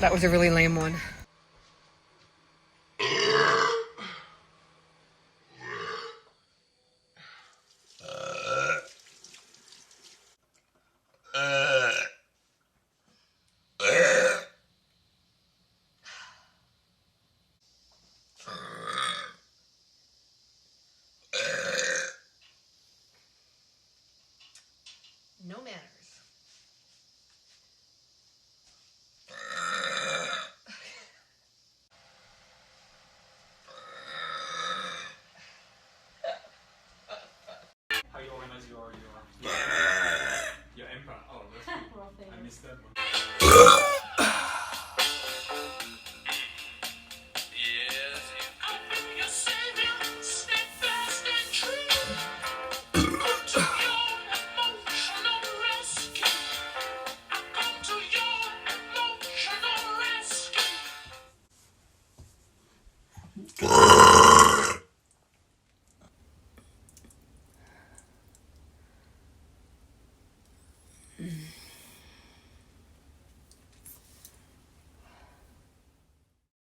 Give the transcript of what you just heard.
That was a really lame one. No manners. How you organize your emperor? Oh, that's good. I missed that one.